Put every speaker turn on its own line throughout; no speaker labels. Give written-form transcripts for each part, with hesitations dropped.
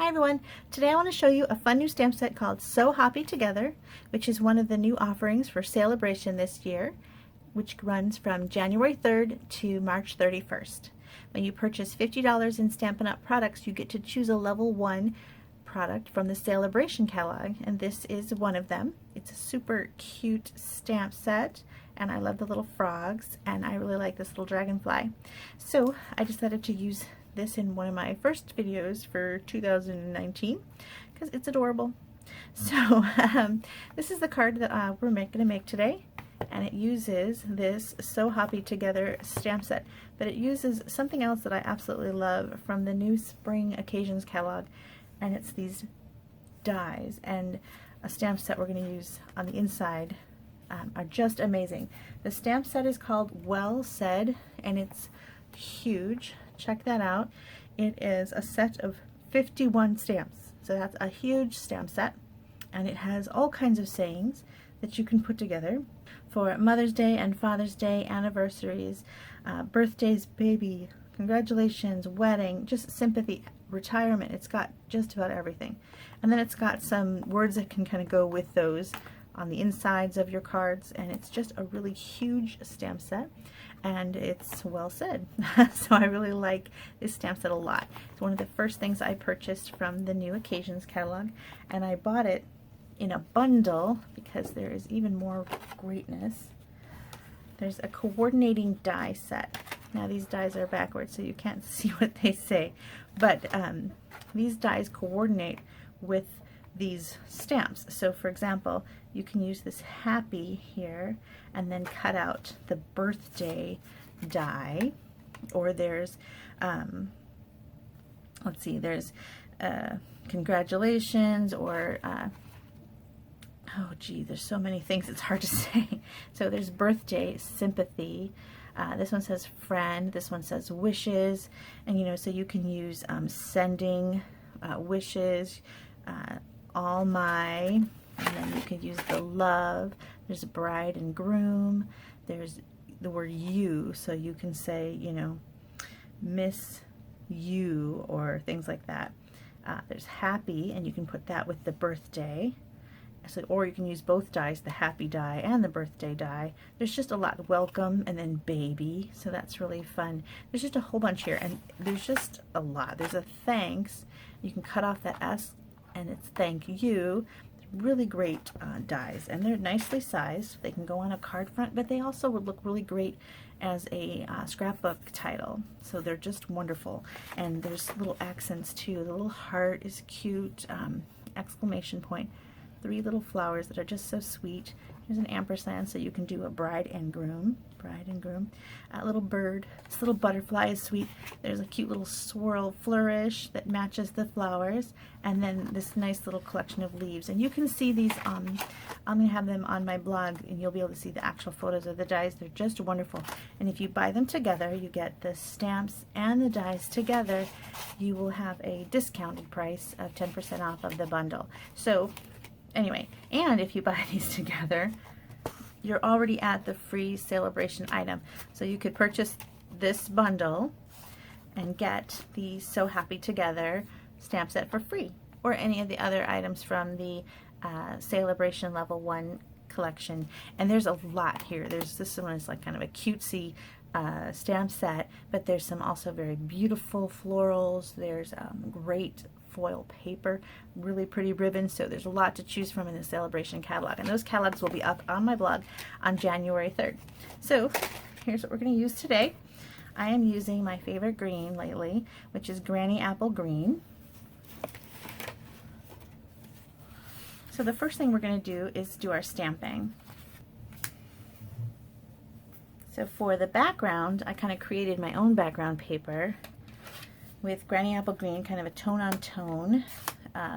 Hi everyone, today I want to show you a fun new stamp set called So Hoppy Together, which is one of the new offerings for Sale-a-Bration this year, which runs from January 3rd to March 31st. When you purchase $50 in Stampin' Up! Products, you get to choose a level 1 product from the Sale-a-Bration catalog, and this is one of them. It's a super cute stamp set, and I love the little frogs, and I really like this little dragonfly. So I decided to use this in one of my first videos for 2019 because it's adorable. So this is the card that we're going to make today, and it uses this So Hoppy Together stamp set, but it uses something else that I absolutely love from the new Spring Occasions catalog, and it's these dies, and a stamp set we're going to use on the inside are just amazing. The stamp set is called Well Said, and it's huge. Check that out. It is a set of 51 stamps, so that's a huge stamp set, and it has all kinds of sayings that you can put together for Mother's Day and Father's Day, anniversaries, birthdays, baby, congratulations, wedding, just sympathy, retirement. It's got just about everything. And then it's got some words that can kind of go with those on the insides of your cards, and it's just a really huge stamp set, and it's well said. So I really like this stamp set a lot. It's one of the first things I purchased from the new Occasions catalog, and I bought it in a bundle because there is even more greatness. There's a coordinating die set. Now these dies are backwards, so you can't see what they say, but these dies coordinate with these stamps. So for example, you can use this happy here and then cut out the birthday die, or there's let's see, there's congratulations, or oh gee, there's so many things it's hard to say. So there's birthday, sympathy, this one says friend, this one says wishes, and you know, so you can use sending wishes, all my, and then you can use the love. There's bride and groom. There's the word you, so you can say, you know, miss you, or things like that. There's happy, and you can put that with the birthday. So, or you can use both dies, the happy die and the birthday die. There's just a lot. Welcome, and then baby, so that's really fun. There's just a whole bunch here, and there's just a lot. There's a thanks. You can cut off that S, and it's thank you. Really great dies, and they're nicely sized. They can go on a card front, but they also would look really great as a scrapbook title. So they're just wonderful. And there's little accents too. The little heart is cute, exclamation point, 3 little flowers that are just so sweet. Here's an ampersand, so you can do a bride and groom. Bride and groom. A little bird. This little butterfly is sweet. There's a cute little swirl flourish that matches the flowers. And then this nice little collection of leaves. And you can see these, I'm going to have them on my blog, and you'll be able to see the actual photos of the dies. They're just wonderful. And if you buy them together, you get the stamps and the dies together, you will have a discounted price of 10% off of the bundle. So anyway, and if you buy these together, you're already at the free Sale-a-Bration item. So you could purchase this bundle and get the So Happy Together stamp set for free, or any of the other items from the Sale-a-Bration Level 1 collection. And there's a lot here. There's this one is like kind of a cutesy stamp set, but there's some also very beautiful florals. There's great foil paper, really pretty ribbons, so there's a lot to choose from in the Sale-a-Bration catalog, and those catalogs will be up on my blog on January 3rd. So here's what we're going to use today. I am using my favorite green lately, which is Granny Apple Green. So the first thing we're going to do is do our stamping. So for the background, I kind of created my own background paper with Granny Apple Green, kind of a tone-on-tone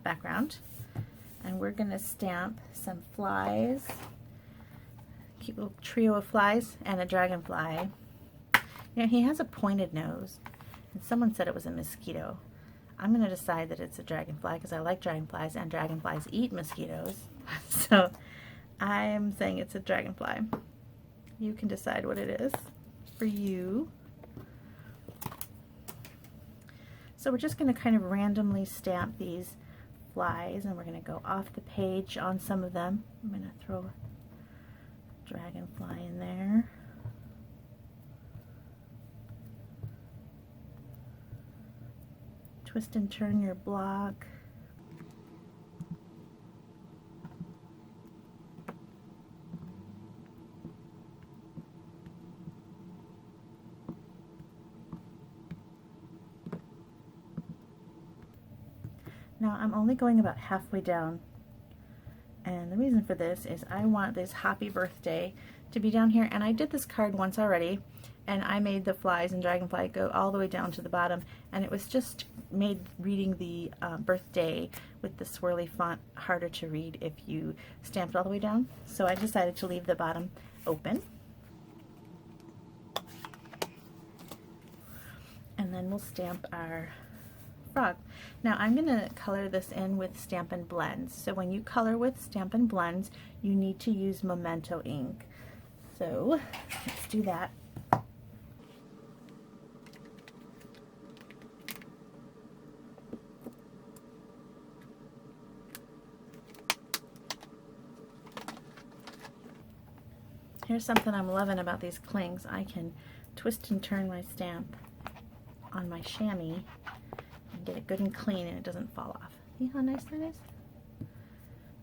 background. And we're going to stamp some flies, cute little trio of flies, and a dragonfly. You know, he has a pointed nose, and someone said it was a mosquito. I'm going to decide that it's a dragonfly because I like dragonflies, and dragonflies eat mosquitoes. So I'm saying it's a dragonfly. You can decide what it is for you. So we're just going to kind of randomly stamp these flies, and we're going to go off the page on some of them. I'm going to throw a dragonfly in there. Twist and turn your block. Now I'm only going about halfway down, and the reason for this is I want this happy birthday to be down here, and I did this card once already, and I made the flies and dragonfly go all the way down to the bottom, and it was just made reading the birthday with the swirly font harder to read if you stamped all the way down. So I decided to leave the bottom open, and then we'll stamp our frog. Now I'm going to color this in with Stampin' Blends. So when you color with Stampin' Blends, you need to use Memento ink. So let's do that. Here's something I'm loving about these clings. I can twist and turn my stamp on my chamois and get it good and clean, and it doesn't fall off. See how nice that is?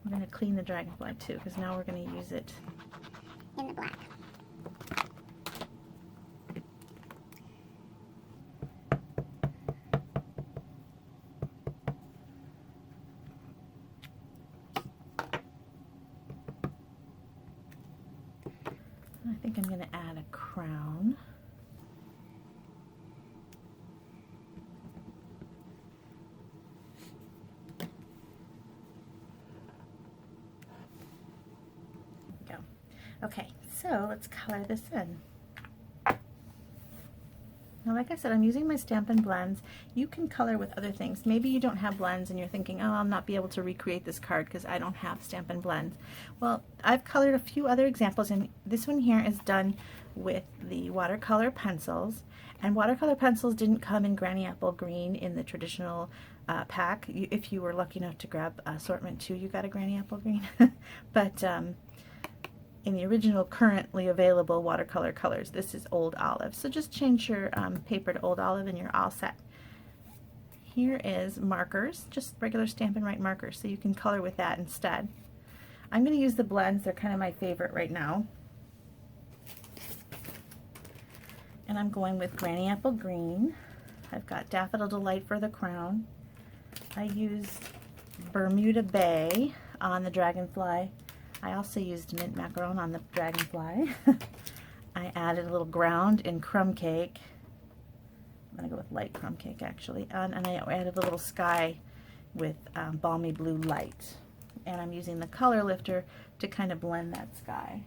We're going to clean the dragonfly too, because now we're going to use it
in the black.
I think I'm going to add a crown. Okay, so let's color this in. Now, like I said, I'm using my Stampin' Blends. You can color with other things. Maybe you don't have blends and you're thinking, oh, I'll not be able to recreate this card because I don't have Stampin' Blends. Well, I've colored a few other examples, and this one here is done with the watercolor pencils. And watercolor pencils didn't come in Granny Apple Green in the traditional pack. If you were lucky enough to grab assortment 2, you got a Granny Apple Green. But in the original currently available watercolor colors, this is Old Olive. So just change your paper to Old Olive and you're all set. Here is markers, just regular Stampin' Write markers, so you can color with that instead. I'm going to use the blends. They're kind of my favorite right now. And I'm going with Granny Apple Green. I've got Daffodil Delight for the crown. I used Bermuda Bay on the dragonfly. I also used mint macaron on the dragonfly. I added a little ground in crumb cake. I'm going to go with light crumb cake actually. And I added a little sky with balmy blue light. And I'm using the color lifter to kind of blend that sky.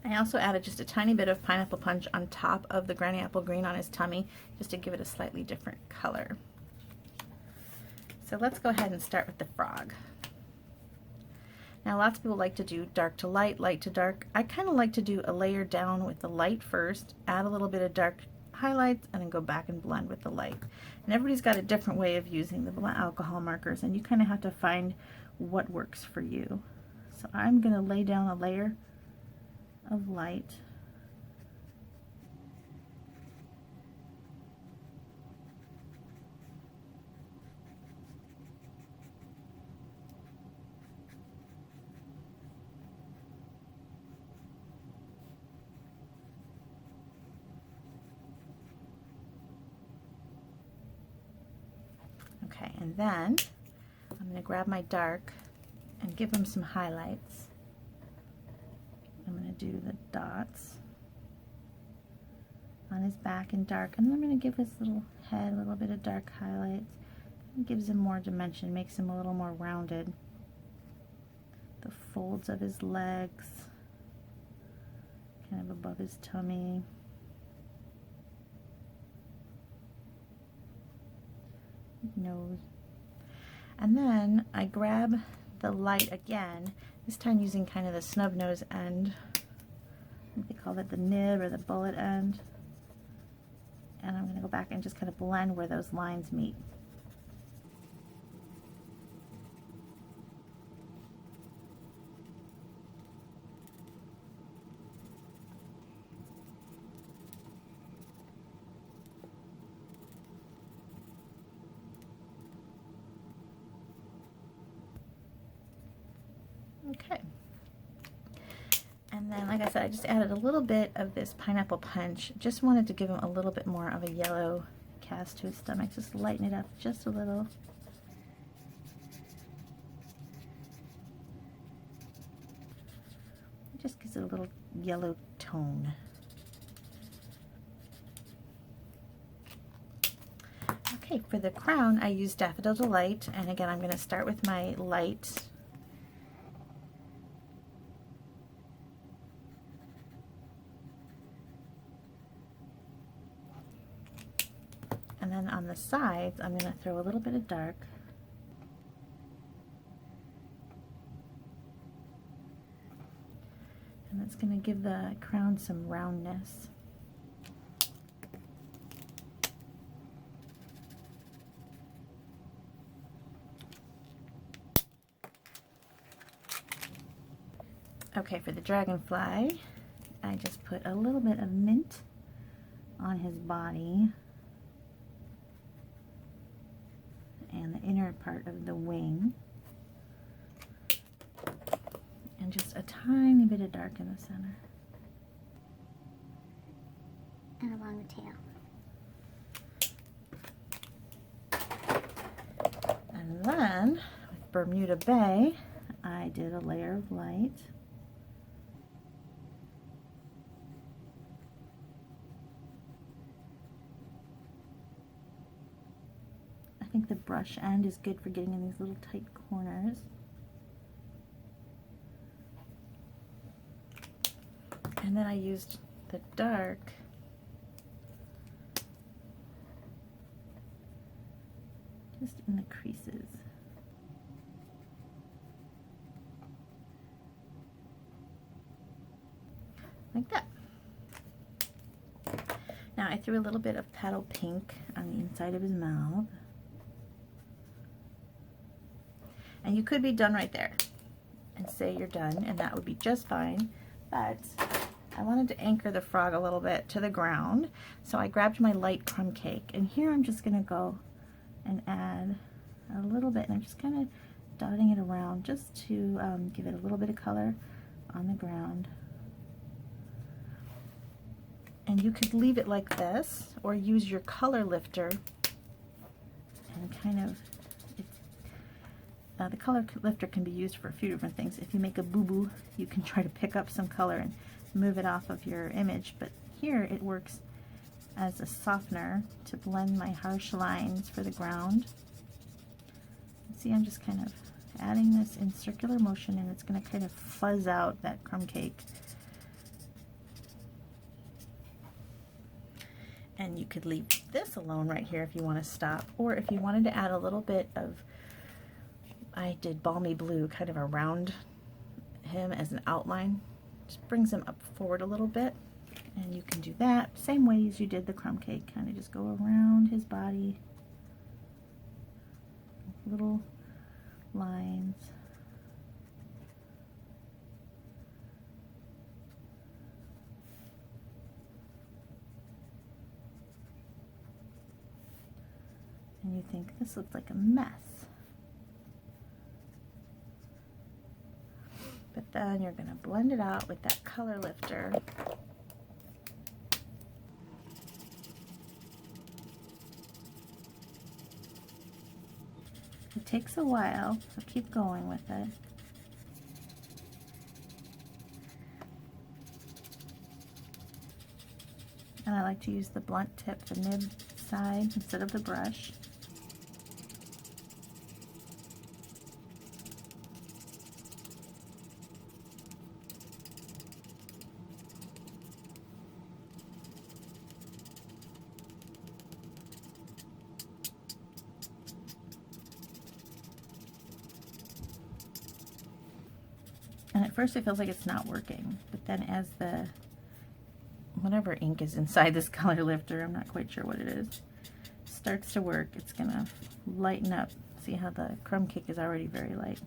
I also added just a tiny bit of pineapple punch on top of the Granny Apple Green on his tummy, just to give it a slightly different color. So let's go ahead and start with the frog. Now lots of people like to do dark to light, light to dark. I kind of like to do a layer down with the light first, add a little bit of dark highlights, and then go back and blend with the light. And everybody's got a different way of using the alcohol markers, and you kind of have to find what works for you. So I'm going to lay down a layer of light. Okay, and then I'm going to grab my dark and give them some highlights. I'm going to do the dots on his back in dark, and then I'm going to give his little head a little bit of dark highlights. It gives him more dimension, makes him a little more rounded. The folds of his legs, kind of above his tummy. Nose. And then I grab the light again, this time using kind of the snub nose end think they call it the nib or the bullet end. And I'm going to go back and just kind of blend where those lines meet. Okay. And then, like I said, I just added a little bit of this pineapple punch. Just wanted to give him a little bit more of a yellow cast to his stomach. Just lighten it up just a little. It just gives it a little yellow tone. Okay, for the crown, I used Daffodil Delight. And again, I'm going to start with my light. And then on the sides, I'm going to throw a little bit of dark. And that's going to give the crown some roundness. Okay, for the dragonfly, I just put a little bit of mint on his body and the inner part of the wing, and just a tiny bit of dark in the center.
And along the tail.
And then, with Bermuda Bay, I did a layer of light. I think the brush end is good for getting in these little tight corners. And then I used the dark just in the creases. Like that. Now I threw a little bit of petal pink on the inside of his mouth. And you could be done right there and say you're done, and that would be just fine. But I wanted to anchor the frog a little bit to the ground, so I grabbed my light crumb cake, and here I'm just going to go and add a little bit, and I'm just kind of dotting it around just to give it a little bit of color on the ground. And you could leave it like this, or use your color lifter and kind of, the color lifter can be used for a few different things. If you make a boo-boo, you can try to pick up some color and move it off of your image, but here it works as a softener to blend my harsh lines for the ground. See, I'm just kind of adding this in circular motion, and it's going to kind of fuzz out that crumb cake. And you could leave this alone right here if you want to stop, or if you wanted to add a little bit of, I did balmy blue kind of around him as an outline. Just brings him up forward a little bit, and you can do that same way as you did the crumb cake. Kind of just go around his body, little lines. And you think, this looks like a mess. But then you're going to blend it out with that color lifter. It takes a while, so keep going with it. And I like to use the blunt tip, the nib side, instead of the brush. And at first it feels like it's not working, but then as the whatever ink is inside this color lifter, I'm not quite sure what it is, starts to work, it's gonna lighten up. See how the crumb cake is already very light.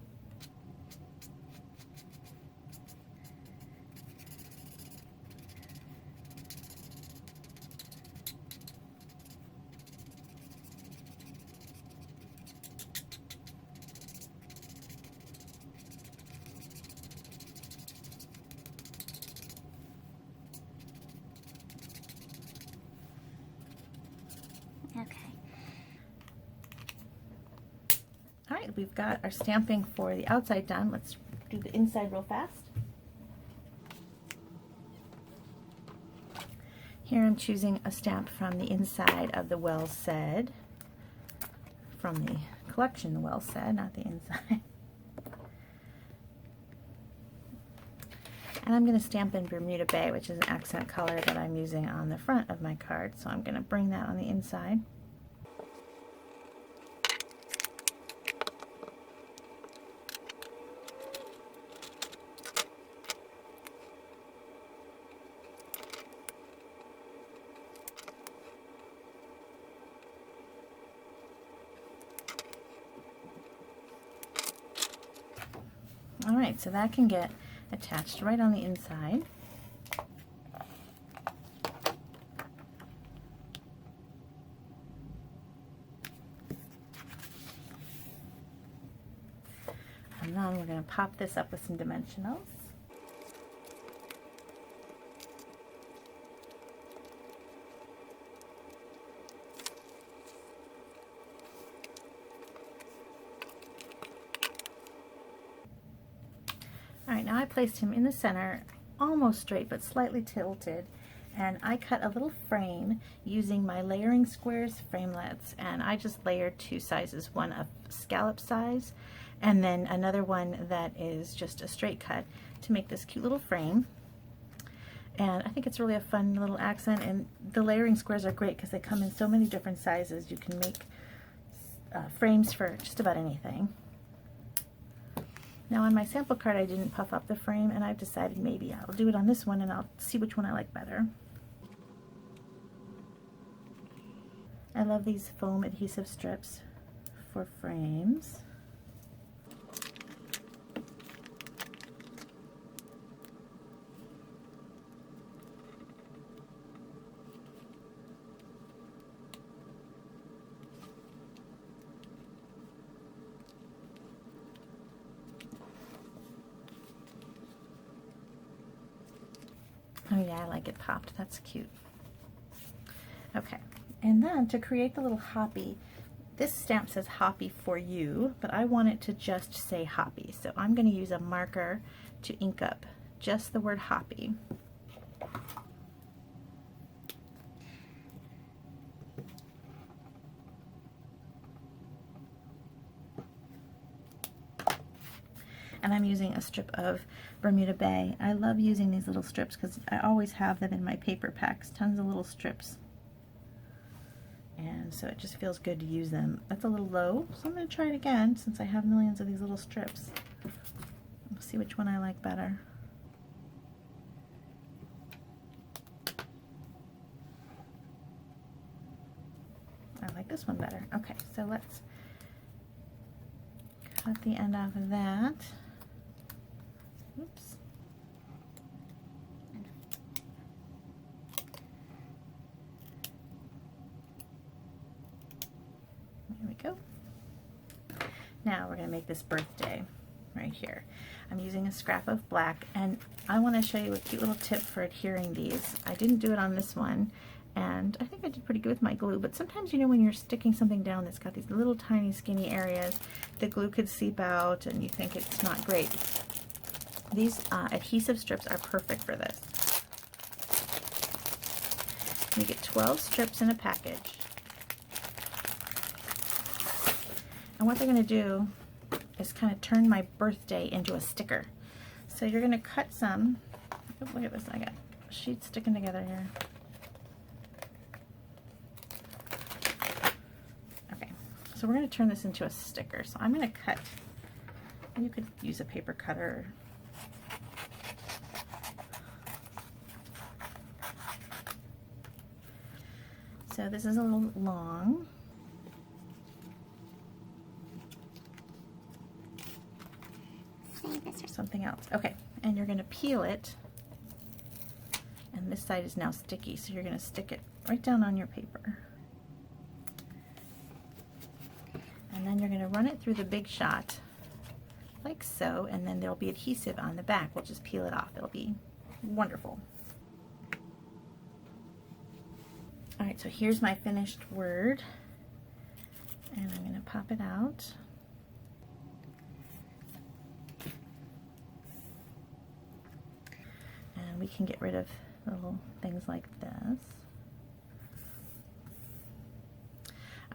Okay.
All right, we've got our stamping for the outside done. Let's do the inside real fast. Here I'm choosing a stamp from the inside of the Well Said, from the collection Well Said, not the inside. And I'm going to stamp in Bermuda Bay, which is an accent color that I'm using on the front of my card. So I'm going to bring that on the inside. All right, so that can get attached right on the inside. And then we're going to pop this up with some dimensionals. All right, now I placed him in the center, almost straight but slightly tilted, and I cut a little frame using my layering squares framelets, and I just layered two sizes, one of scallop size and then another one that is just a straight cut to make this cute little frame. And I think it's really a fun little accent, and the layering squares are great because they come in so many different sizes. You can make frames for just about anything. Now on my sample card I didn't puff up the frame, and I've decided maybe I'll do it on this one and I'll see which one I like better. I love these foam adhesive strips for frames. Oh yeah, I like it popped. That's cute. Okay, and then to create the little hoppy, this stamp says Hoppy for you, but I want it to just say Hoppy. So I'm going to use a marker to ink up just the word Hoppy. And I'm using a strip of Bermuda Bay. I love using these little strips because I always have them in my paper packs, tons of little strips. And so it just feels good to use them. That's a little low, so I'm going to try it again since I have millions of these little strips. We'll see which one I like better. I like this one better. Okay, so let's cut the end off of that. Oops. There we go. Now we're going to make this birthday right here. I'm using a scrap of black, and I want to show you a cute little tip for adhering these. I didn't do it on this one, and I think I did pretty good with my glue, but sometimes, you know, when you're sticking something down that's got these little tiny skinny areas, the glue could seep out and you think it's not great. These adhesive strips are perfect for this. You get 12 strips in a package. And what they're going to do is kind of turn my birthday into a sticker. So you're going to cut some. Oh, look at this, I got sheets sticking together here. Okay, so we're going to turn this into a sticker. So I'm going to cut, you could use a paper cutter. So this is a little long.
Save this or
Something else. Okay, and you're going to peel it. And this side is now sticky, so you're going to stick it right down on your paper. And then you're going to run it through the Big Shot, like so, and then there'll be adhesive on the back. We'll just peel it off. It'll be wonderful. Alright, so here's my finished word. And I'm going to pop it out. And we can get rid of little things like this.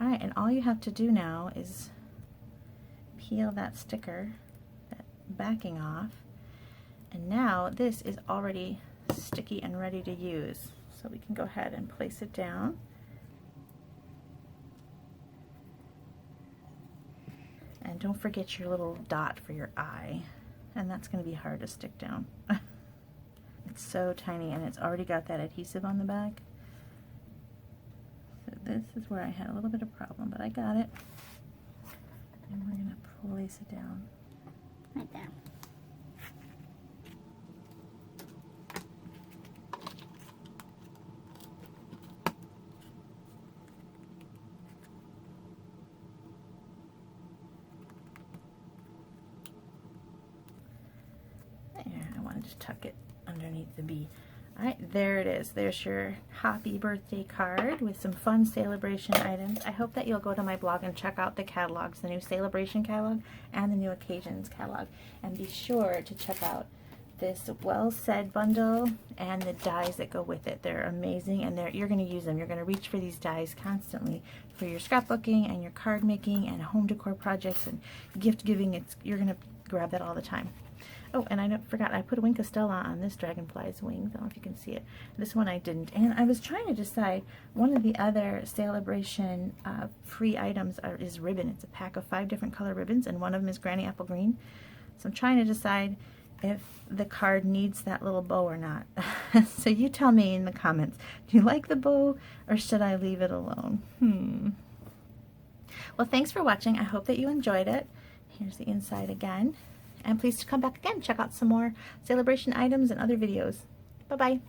Alright, and all you have to do now is peel that sticker, that backing off, and now this is already sticky and ready to use. So we can go ahead and place it down. And don't forget your little dot for your eye, and that's going to be hard to stick down. It's so tiny, and it's already got that adhesive on the back. So this is where I had a little bit of problem, but I got it. And we're going to place it down.
right there.
There, I wanted to tuck it underneath the B. Alright, there it is. There's your happy birthday card with some fun Sale-a-Bration items. I hope that you'll go to my blog and check out the catalogs, the new Sale-a-Bration catalog and the new Occasions catalog. And be sure to check out this Well Said bundle and the dies that go with it. They're amazing, and you're going to use them. You're going to reach for these dies constantly for your scrapbooking and your card making and home decor projects and gift giving. You're going to grab that all the time. Oh, and I forgot, I put a Wink of Stella on this dragonfly's wings. I don't know if you can see it. This one I didn't. And I was trying to decide, one of the other Sale-a-Bration free items is ribbon. It's a pack of 5 different color ribbons, and one of them is Granny Apple Green. So I'm trying to decide if the card needs that little bow or not. So you tell me in the comments, do you like the bow, or should I leave it alone? Well, thanks for watching. I hope that you enjoyed it. Here's the inside again. And please come back again, check out some more Sale-a-Bration items and other videos. Bye-bye.